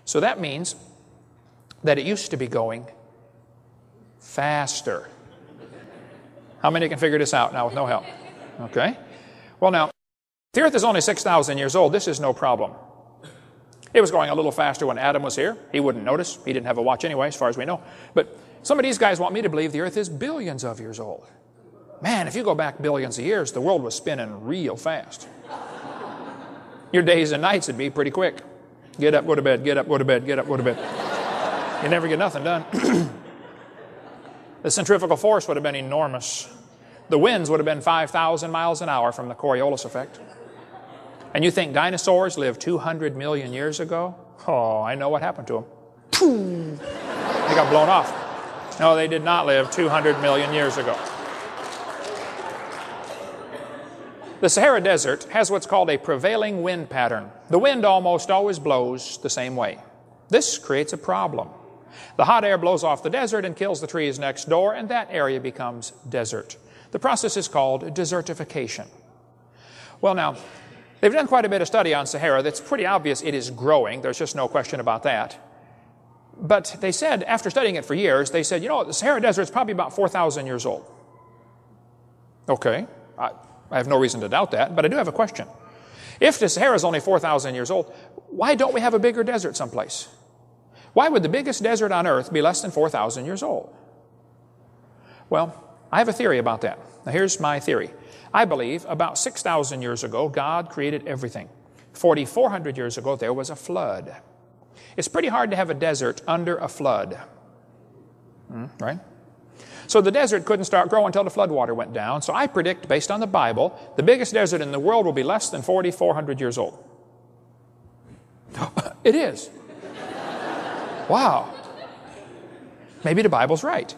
So that means that it used to be going faster. How many can figure this out now with no help? Okay. Well, now, the earth is only 6,000 years old. This is no problem. It was going a little faster when Adam was here. He wouldn't notice. He didn't have a watch anyway, as far as we know. But some of these guys want me to believe the earth is billions of years old. Man, if you go back billions of years, the world was spinning real fast. Your days and nights would be pretty quick. Get up, go to bed, get up, go to bed, get up, go to bed. You never get nothing done. The centrifugal force would have been enormous. The winds would have been 5,000 miles an hour from the Coriolis effect. And you think dinosaurs lived 200 million years ago? Oh, I know what happened to them. They got blown off. No, they did not live 200 million years ago. The Sahara Desert has what's called a prevailing wind pattern. The wind almost always blows the same way. This creates a problem. The hot air blows off the desert and kills the trees next door, and that area becomes desert. The process is called desertification. Well, now, they've done quite a bit of study on Sahara. That's pretty obvious it is growing. There's just no question about that. But they said, after studying it for years, they said, you know, the Sahara Desert is probably about 4,000 years old. Okay, I have no reason to doubt that, but I do have a question. If the Sahara is only 4,000 years old, why don't we have a bigger desert someplace? Why would the biggest desert on earth be less than 4,000 years old? Well, I have a theory about that. Now, here's my theory. I believe about 6,000 years ago, God created everything. 4,400 years ago, there was a flood. It's pretty hard to have a desert under a flood. Right? So the desert couldn't start growing until the flood water went down. So I predict, based on the Bible, the biggest desert in the world will be less than 4,400 years old. It is. Wow. Maybe the Bible's right.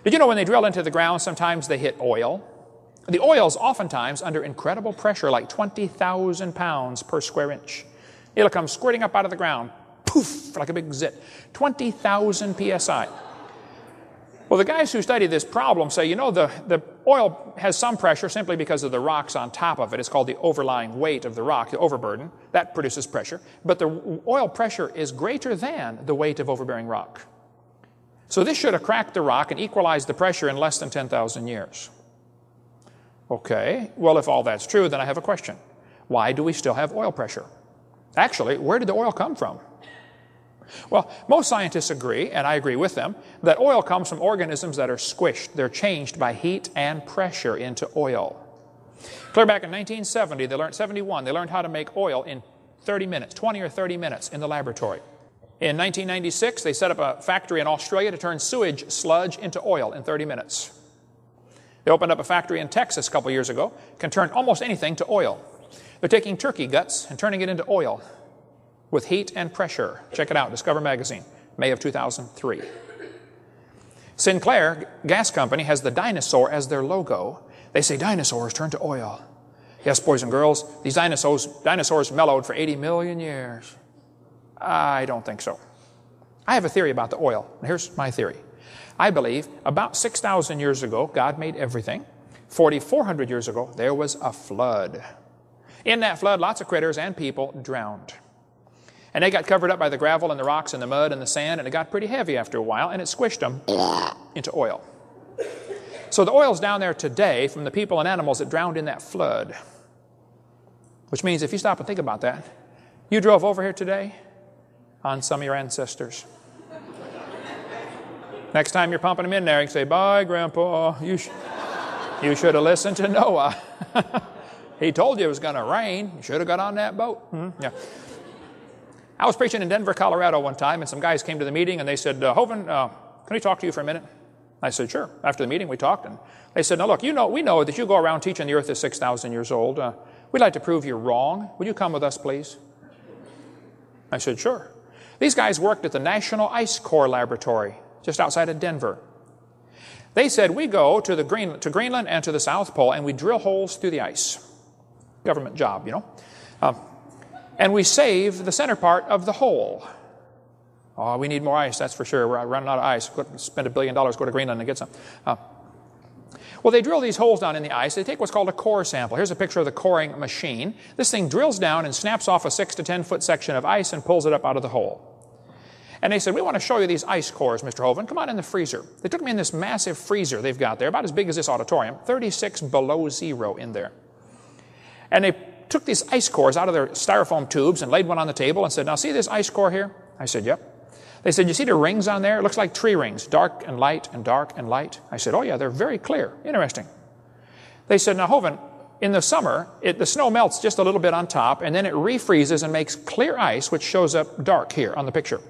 Did you know when they drill into the ground, sometimes they hit oil? The oil's oftentimes under incredible pressure, like 20,000 pounds per square inch. It'll come squirting up out of the ground, poof, like a big zit. 20,000 psi. Well, the guys who study this problem say, you know, the oil has some pressure simply because of the rocks on top of it. It's called the overlying weight of the rock, the overburden. That produces pressure. But the oil pressure is greater than the weight of overbearing rock. So this should have cracked the rock and equalized the pressure in less than 10,000 years. Okay, well, if all that's true, then I have a question. Why do we still have oil pressure? Actually, where did the oil come from? Well, most scientists agree, and I agree with them, that oil comes from organisms that are squished. They're changed by heat and pressure into oil. Clear back in 1970, they learned how to make oil in 30 minutes, 20 or 30 minutes in the laboratory. In 1996, they set up a factory in Australia to turn sewage sludge into oil in 30 minutes. They opened up a factory in Texas a couple years ago, can turn almost anything to oil. They're taking turkey guts and turning it into oil with heat and pressure. Check it out, Discover Magazine, May of 2003. Sinclair Gas Company has the dinosaur as their logo. They say dinosaurs turn to oil. Yes, boys and girls, these dinosaurs mellowed for 80 million years. I don't think so. I have a theory about the oil. Here's my theory. I believe about 6,000 years ago, God made everything. 4,400 years ago, there was a flood. In that flood, lots of critters and people drowned. And they got covered up by the gravel and the rocks and the mud and the sand, and it got pretty heavy after a while, and it squished them into oil. So the oil's down there today from the people and animals that drowned in that flood. Which means if you stop and think about that, you drove over here today on some of your ancestors. Next time you're pumping them in there, you can say, bye, Grandpa. You should have listened to Noah. He told you it was going to rain. You should have got on that boat. Yeah. I was preaching in Denver, Colorado one time, and some guys came to the meeting, and they said, Hovind, can we talk to you for a minute? I said, sure. After the meeting, we talked, and they said, now look, we know that you go around teaching the earth is 6,000 years old. We'd like to prove you're wrong. Would you come with us, please? I said, sure. These guys worked at the National Ice Core Laboratory, just outside of Denver. They said, we go to Greenland and to the South Pole, and we drill holes through the ice. Government job, you know. And we save the center part of the hole. Oh, we need more ice, that's for sure. We're running out of ice. Spend $1 billion, go to Greenland and get some. Well, they drill these holes down in the ice. They take what's called a core sample. Here's a picture of the coring machine. This thing drills down and snaps off a 6 to 10 foot section of ice and pulls it up out of the hole. And they said, we want to show you these ice cores, Mr. Hovind. Come on in the freezer. They took me in this massive freezer they've got there, about as big as this auditorium, 36 below zero in there. And they took these ice cores out of their styrofoam tubes and laid one on the table and said, now see this ice core here? I said, yep. They said, you see the rings on there? It looks like tree rings, dark and light and dark and light. I said, oh yeah, they're very clear. Interesting. They said, now Hovind, in the summer, the snow melts just a little bit on top, and then it refreezes and makes clear ice, which shows up dark here on the picture.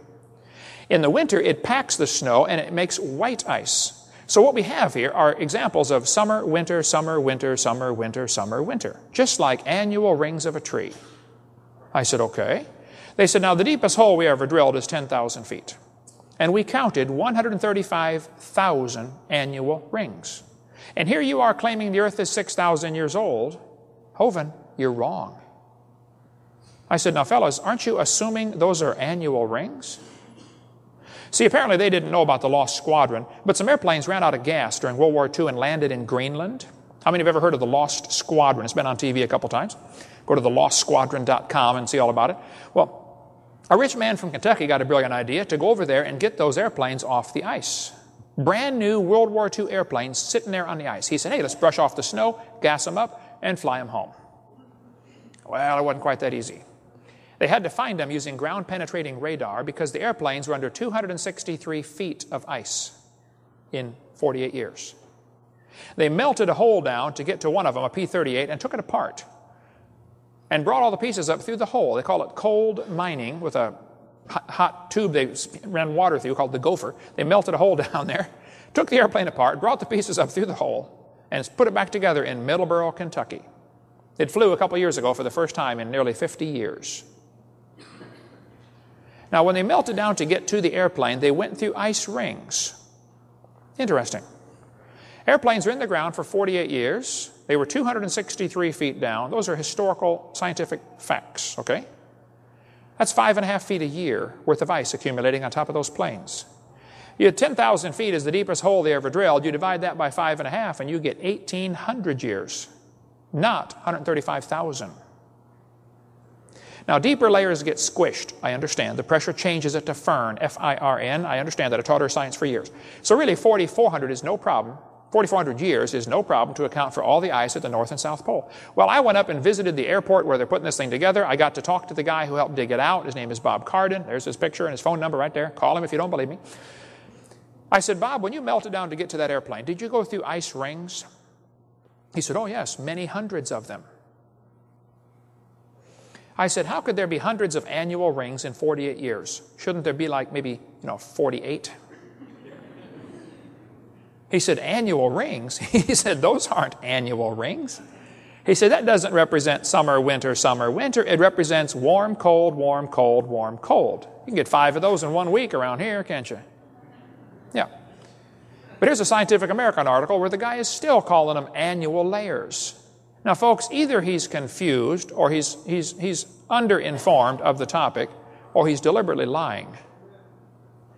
In the winter, it packs the snow, and it makes white ice. So what we have here are examples of summer, winter, summer, winter, summer, winter, summer, winter, just like annual rings of a tree. I said, okay. They said, now the deepest hole we ever drilled is 10,000 feet. And we counted 135,000 annual rings. And here you are claiming the earth is 6,000 years old. Hovind, you're wrong. I said, now fellas, aren't you assuming those are annual rings? See, apparently they didn't know about the Lost Squadron, but some airplanes ran out of gas during World War II and landed in Greenland. How many have ever heard of the Lost Squadron? It's been on TV a couple times. Go to thelostsquadron.com and see all about it. Well, a rich man from Kentucky got a brilliant idea to go over there and get those airplanes off the ice. Brand new World War II airplanes sitting there on the ice. He said, hey, let's brush off the snow, gas them up, and fly them home. Well, it wasn't quite that easy. They had to find them using ground-penetrating radar because the airplanes were under 263 feet of ice in 48 years. They melted a hole down to get to one of them, a P-38, and took it apart and brought all the pieces up through the hole. They call it cold mining with a hot tube they ran water through called the gopher. They melted a hole down there, took the airplane apart, brought the pieces up through the hole, and put it back together in Middleborough, Kentucky. It flew a couple years ago for the first time in nearly 50 years. Now, when they melted down to get to the airplane, they went through ice rings. Interesting. Airplanes were in the ground for 48 years. They were 263 feet down. Those are historical scientific facts, okay? That's 5.5 feet a year worth of ice accumulating on top of those planes. You had 10,000 feet is the deepest hole they ever drilled. You divide that by 5.5 and you get 1,800 years, not 135,000. Now, deeper layers get squished, I understand. The pressure changes it to firn, F-I-R-N. I understand that. I taught her science for years. So really, 4,400 is no problem. 4,400 years is no problem to account for all the ice at the North and South Pole. Well, I went up and visited the airport where they're putting this thing together. I got to talk to the guy who helped dig it out. His name is Bob Cardin. There's his picture and his phone number right there. Call him if you don't believe me. I said, Bob, when you melted down to get to that airplane, did you go through ice rings? He said, oh, yes, many hundreds of them. I said, how could there be hundreds of annual rings in 48 years? Shouldn't there be like maybe, 48? He said, annual rings? He said, those aren't annual rings. He said, that doesn't represent summer, winter, summer, winter. It represents warm, cold, warm, cold, warm, cold. You can get 5 of those in 1 week around here, can't you? Yeah. But here's a Scientific American article where the guy is still calling them annual layers. Now, folks, either he's confused or he's underinformed of the topic or he's deliberately lying.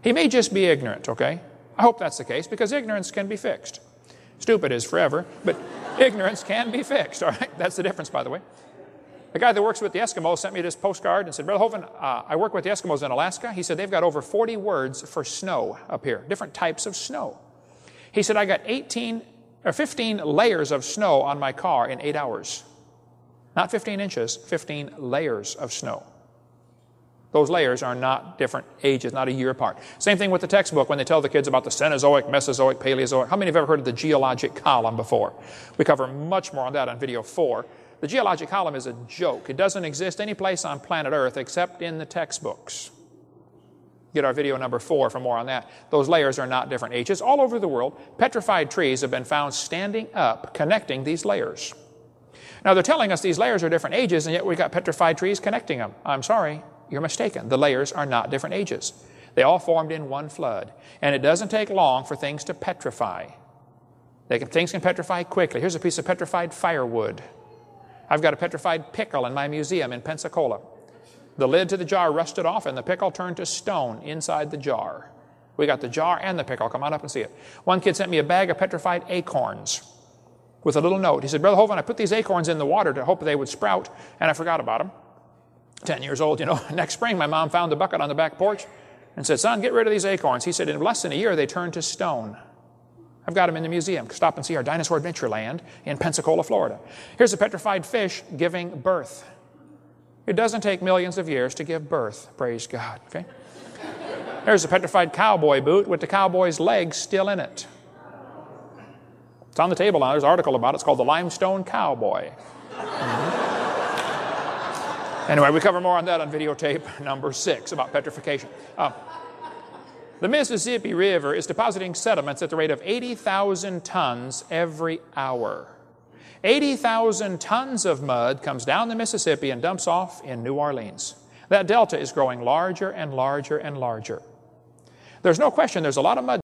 He may just be ignorant, okay? I hope that's the case because ignorance can be fixed. Stupid is forever, but ignorance can be fixed, all right? That's the difference, by the way. The guy that works with the Eskimos sent me this postcard and said, Brother Hovind, I work with the Eskimos in Alaska. He said, they've got over 40 words for snow up here, different types of snow. He said, I got 15 layers of snow on my car in 8 hours. Not 15 inches, 15 layers of snow. Those layers are not different ages, not a year apart. Same thing with the textbook when they tell the kids about the Cenozoic, Mesozoic, Paleozoic. How many have ever heard of the geologic column before? We cover much more on that on video 4. The geologic column is a joke. It doesn't exist any place on planet Earth except in the textbooks. Get our video number 4 for more on that. Those layers are not different ages. All over the world, petrified trees have been found standing up, connecting these layers. Now, they're telling us these layers are different ages, and yet we've got petrified trees connecting them. I'm sorry. You're mistaken. The layers are not different ages. They all formed in one flood. And it doesn't take long for things to petrify. Things can petrify quickly. Here's a piece of petrified firewood. I've got a petrified pickle in my museum in Pensacola. The lid to the jar rusted off and the pickle turned to stone inside the jar. We got the jar and the pickle. Come on up and see it. One kid sent me a bag of petrified acorns with a little note. He said, Brother Hovind, I put these acorns in the water to hope they would sprout, and I forgot about them. 10 years old, Next spring, my mom found the bucket on the back porch. and said, son, get rid of these acorns. He said, in less than a year, they turned to stone. I've got them in the museum. Stop and see our Dinosaur Adventureland in Pensacola, Florida. Here's a petrified fish giving birth. It doesn't take millions of years to give birth, praise God. Okay? There's a petrified cowboy boot with the cowboy's legs still in it. It's on the table now. There's an article about it. It's called The Limestone Cowboy. Anyway, we cover more on that on videotape number 6 about petrification. The Mississippi River is depositing sediments at the rate of 80,000 tons every hour. 80,000 tons of mud comes down the Mississippi and dumps off in New Orleans. That delta is growing larger and larger and larger. There's no question there's a lot of mud